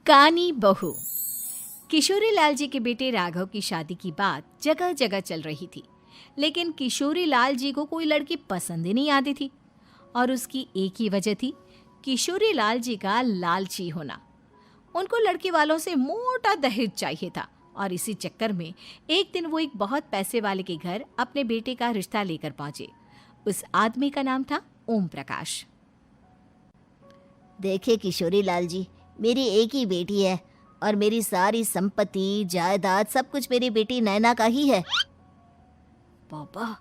कानी बहू। किशोरी लाल जी के बेटे राघव की शादी की बात जगह जगह चल रही थी, लेकिन किशोरी लाल जी को कोई लड़की पसंद ही नहीं आती थी। और उसकी एक ही वजह थी, किशोरी लाल जी का लालची होना। उनको लड़की वालों से मोटा दहेज चाहिए था और इसी चक्कर में एक दिन वो एक बहुत पैसे वाले के घर अपने बेटे का रिश्ता लेकर पहुंचे। उस आदमी का नाम था ओम प्रकाश। देखिए किशोरी लाल जी, मेरी एक ही बेटी है और मेरी सारी संपत्ति जायदाद सब कुछ मेरी बेटी नैना का ही है। पापा,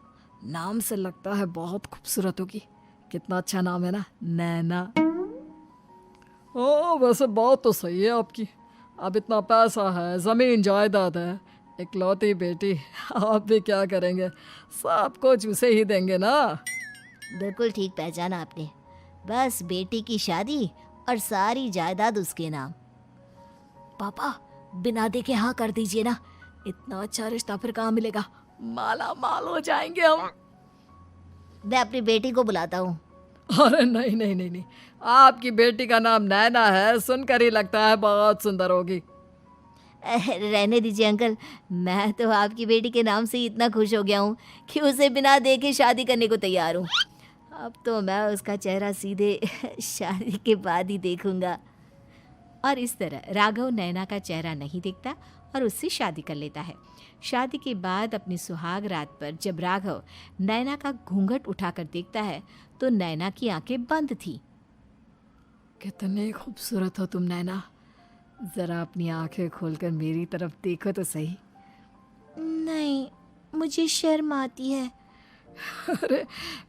नाम से लगता है बहुत खूबसूरत होगी। कितना अच्छा नाम है ना, नैना। ओ, वैसे बात तो सही है आपकी। अब इतना पैसा है, जमीन जायदाद है, इकलौती बेटी, आप भी क्या करेंगे? सब कुछ उसे ही देंगे ना। बिल्कुल ठीक पहचाना आपने। बस बेटी की शादी और सारी जायदाद उसके नाम। पापा, बिना देखे हाँ कर दीजिए ना। इतना अच्छा रिश्ता फिर कहाँ मिलेगा? माला माल हो जाएंगे हम। मैं अपनी बेटी को बुलाता हूँ। अरे नहीं नहीं नहीं नहीं, आपकी बेटी का नाम नैना है, सुनकर ही लगता है बहुत सुंदर होगी। रहने दीजिए अंकल, मैं तो आपकी बेटी के नाम से ही इतना खुश हो गया हूँ कि उसे बिना देखे शादी करने को तैयार हूँ। अब तो मैं उसका चेहरा सीधे शादी के बाद ही देखूंगा। और इस तरह राघव नैना का चेहरा नहीं देखता और उससे शादी कर लेता है। शादी के बाद अपनी सुहाग रात पर जब राघव नैना का घूंघट उठाकर देखता है तो नैना की आंखें बंद थी। कितने खूबसूरत हो तुम नैना, जरा अपनी आंखें खोलकर मेरी तरफ देखो तो सही। नहीं, मुझे शर्म आती है। अरे,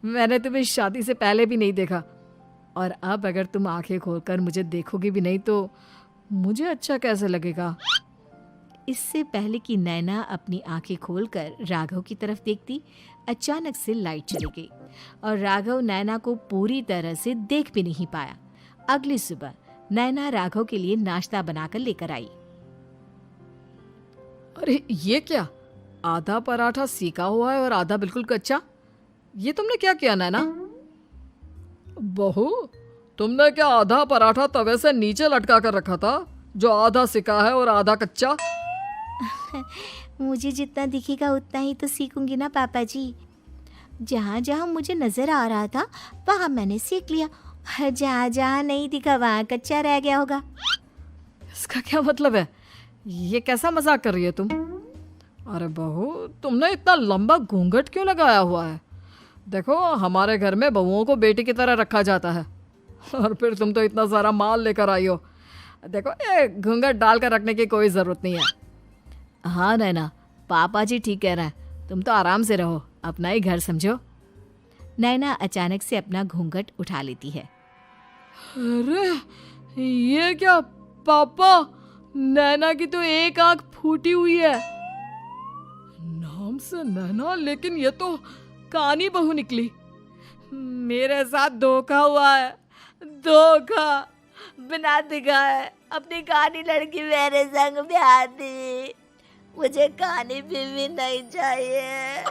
मैंने तुम्हें शादी से पहले भी नहीं देखा, और अब अगर तुम आंखें खोलकर मुझे देखोगी भी नहीं तो मुझे अच्छा कैसे लगेगा? इससे पहले कि नैना अपनी आंखें खोलकर राघव की तरफ देखती, अचानक से लाइट चली गई और राघव नैना को पूरी तरह से देख भी नहीं पाया। अगली सुबह नैना राघव के लिए नाश्ता बनाकर लेकर आई। अरे ये क्या, आधा पराठा सेका हुआ है और आधा बिल्कुल कच्चा। ये तुमने क्या किया नैना? बहू, तुमने क्या आधा पराठा तवे से नीचे लटका कर रखा था, जो आधा सिका है और आधा कच्चा? मुझे जितना दिखेगा उतना ही तो सीखूंगी ना पापा जी। जहाँ जहाँ मुझे नजर आ रहा था वहाँ मैंने सीख लिया, जहाँ जहाँ नहीं दिखा वहाँ कच्चा रह गया होगा। इसका क्या मतलब है? ये कैसा मजाक कर रही है तुम? अरे बहू, तुमने इतना लंबा घूंघट क्यों लगाया हुआ है? देखो, हमारे घर में बहुओं को बेटी की तरह रखा जाता है, और फिर तुम तो इतना सारा माल लेकर आई हो। देखो, ये घूंघट डालकर रखने की कोई ज़रूरत नहीं है। हाँ नैना, पापा जी ठीक कह रहे हैं, तुम तो आराम से रहो, अपना ही घर समझो। नैना अचानक से अपना घूंघट उठा लेती है। अरे ये क्या पापा, नैना की तो एक आंख फूटी हुई है। नाम से नैना, लेकिन ये तो कानी बहू निकली। मेरे साथ धोखा हुआ है, धोखा। बिना दिखाए अपनी कानी लड़की मेरे संग ब्याह दी। मुझे कानी बीवी नहीं चाहिए।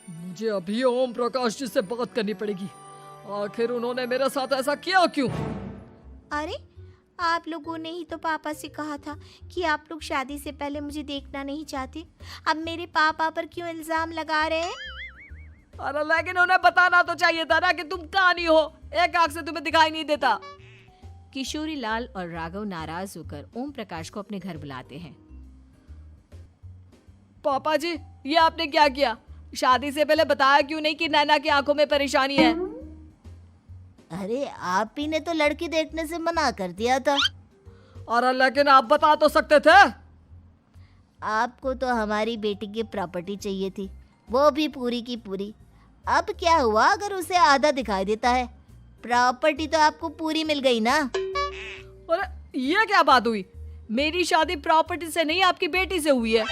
मुझे अभी ओम प्रकाश जी से बात करनी पड़ेगी। आखिर उन्होंने मेरे साथ ऐसा किया क्यों? अरे, आप लोगों ने ही तो पापा से कहा था कि आप लोग शादी से पहले मुझे देखना नहीं चाहते। अब मेरे पापा पर क्यों इल्जाम लगा रहे हैं? अरे लेकिन उन्हें बताना तो चाहिए था ना कि तुम कानी हो, एक आंख से तुम्हें दिखाई नहीं देता। किशोरी लाल और राघव नाराज होकर ओम प्रकाश को अपने घर बुलाते हैं। पापा जी, ये आपने क्या किया? शादी से पहले बताया क्यों नहीं कि नैना की आंखों में परेशानी है? अरे, आप ही ने तो लड़की देखने से मना कर दिया था। अरे लेकिन आप बता तो सकते थे। आपको तो हमारी बेटी की प्रॉपर्टी चाहिए थी, वो भी पूरी की पूरी। अब क्या हुआ अगर उसे आधा दिखाई देता है? प्रॉपर्टी तो आपको पूरी मिल गई ना। अरे ये क्या बात हुई? मेरी शादी प्रॉपर्टी से नहीं, आपकी बेटी से हुई है।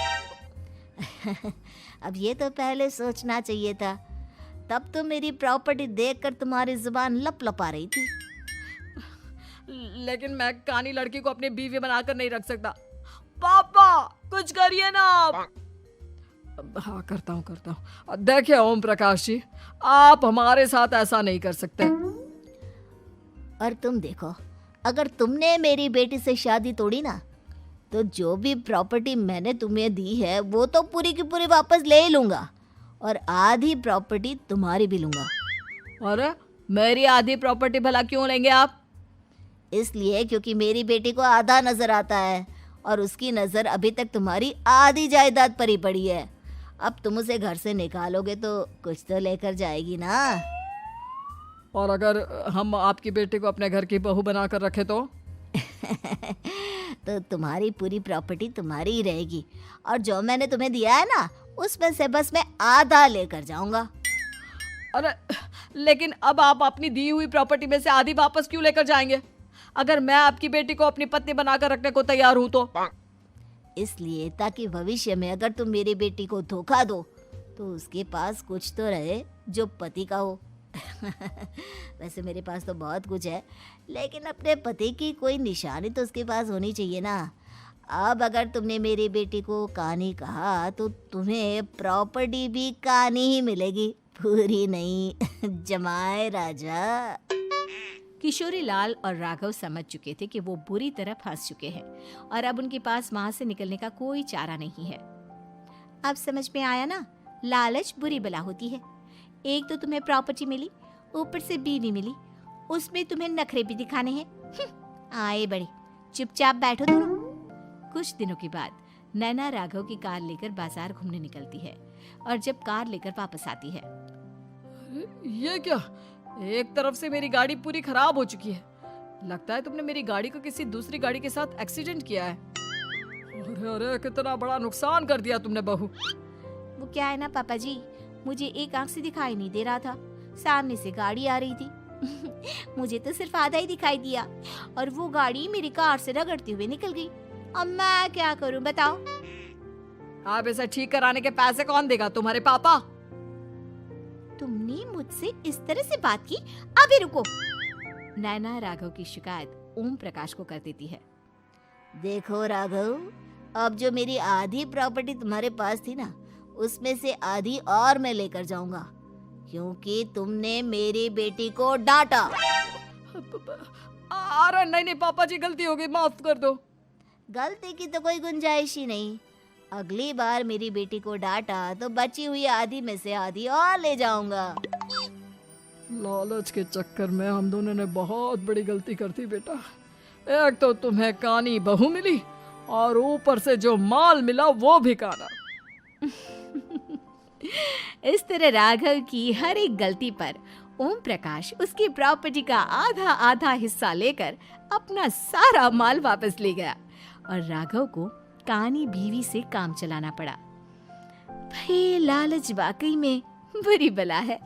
अब ये तो पहले सोचना चाहिए था, तब तो मेरी प्रॉपर्टी देखकर तुम्हारी जुबान लप लपा रही थी। लेकिन मैं कानी लड़की को अपनी बीवी बनाकर नहीं रख सकता। पापा, कुछ करिए ना आप। हाँ, करता हूँ। देखिए ओम प्रकाश जी, आप हमारे साथ ऐसा नहीं कर सकते। और तुम देखो, अगर तुमने मेरी बेटी से शादी तोड़ी ना, तो जो भी प्रॉपर्टी मैंने तुम्हें दी है वो तो पूरी की पूरी वापस ले ही लूँगा, और आधी प्रॉपर्टी तुम्हारी भी लूँगा। अरे मेरी आधी प्रॉपर्टी भला क्यों लेंगे आप? इसलिए क्योंकि मेरी बेटी को आधा नज़र आता है और उसकी नज़र अभी तक तुम्हारी आधी जायदाद पर ही पड़ी है। अब तुम उसे घर से निकालोगे तो कुछ तो लेकर जाएगी ना। और अगर हम आपकी बेटी को अपने घर की बहू बना कर रखे तो? तो तुम्हारी पूरी प्रॉपर्टी तुम्हारी ही रहेगी, और जो मैंने तुम्हें दिया है ना, उसमें से बस मैं आधा लेकर जाऊंगा। अरे लेकिन अब आप अपनी दी हुई प्रॉपर्टी में से आधी वापस क्यों लेकर जाएंगे? अगर मैं आपकी बेटी को अपनी पत्नी बनाकर रखने को तैयार हूं तो? इसलिए ताकि भविष्य में अगर तुम मेरी बेटी को धोखा दो तो उसके पास कुछ तो रहे जो पति का हो। वैसे मेरे पास तो बहुत कुछ है, लेकिन अपने पति की कोई निशानी तो उसके पास होनी चाहिए ना। अब अगर तुमने मेरी बेटी को कानी कहा तो तुम्हें प्रॉपर्टी भी कानी ही मिलेगी, पूरी नहीं। जमाए राजा। किशोरी लाल और राघव समझ चुके थे कि वो बुरी तरह फंस चुके हैं और अब उनके पास वहां से निकलने का कोई चारा नहीं है। अब समझ में आया ना, लालच बुरी बला होती है। एक तो तुम्हें प्रॉपर्टी मिली, ऊपर से बीवी मिली, उसमें तुम्हें नखरे भी दिखाने हैं। आए बड़े, चुपचाप बैठो दोनों। कुछ दिनों के बाद नैना राघव की कार लेकर बाजार घूमने निकलती है और जब कार लेकर वापस आती है, ये क्या? एक तरफ से मेरी गाड़ी पूरी खराब हो चुकी है। लगता है तुमने मेरी गाड़ी को किसी दूसरी गाड़ी के साथ एक्सीडेंट किया है। अरे अरे कितना बड़ा नुकसान कर दिया तुमने बहू। वो क्या है ना पापा जी, मुझे एक आंख से दिखाई नहीं दे रहा था, सामने से गाड़ी आ रही थी। मुझे तो सिर्फ आधा ही दिखाई दिया और वो गाड़ी मेरी कार से रगड़ते हुए निकल गई। अब मैं क्या करूं बताओ? आप इसे ठीक कराने के पैसे कौन देगा? तुम्हारे पापा। तुमने मुझसे इस तरह से बात की? अभी रुको। नैना राघव की शिकायत ओम प्रकाश को कर देती है। देखो राघव, अब जो मेरी आधी प्रॉपर्टी तुम्हारे पास थी ना, उसमें से आधी और मैं लेकर जाऊंगा, क्योंकि तुमने मेरी बेटी को डांटा। अरे नहीं नहीं पापा जी, गलती हो गई, माफ कर दो। गलती की तो कोई गुंजाइश ही नहीं। अगली बार मेरी बेटी को डांटा तो बची हुई आधी में से आधी और ले जाऊंगा। लालच के चक्कर में हम दोनों ने बहुत बड़ी गलती कर दी बेटा। एक तो तुम्हें कानी बहू मिली और ऊपर से जो माल मिला वो भी काना। इस तरह राघव की हर एक गलती पर ओम प्रकाश उसकी प्रॉपर्टी का आधा आधा हिस्सा लेकर अपना सारा माल वापस ले गया और राघव को कानी बीवी से काम चलाना पड़ा। भाई लालच वाकई में बुरी बला है।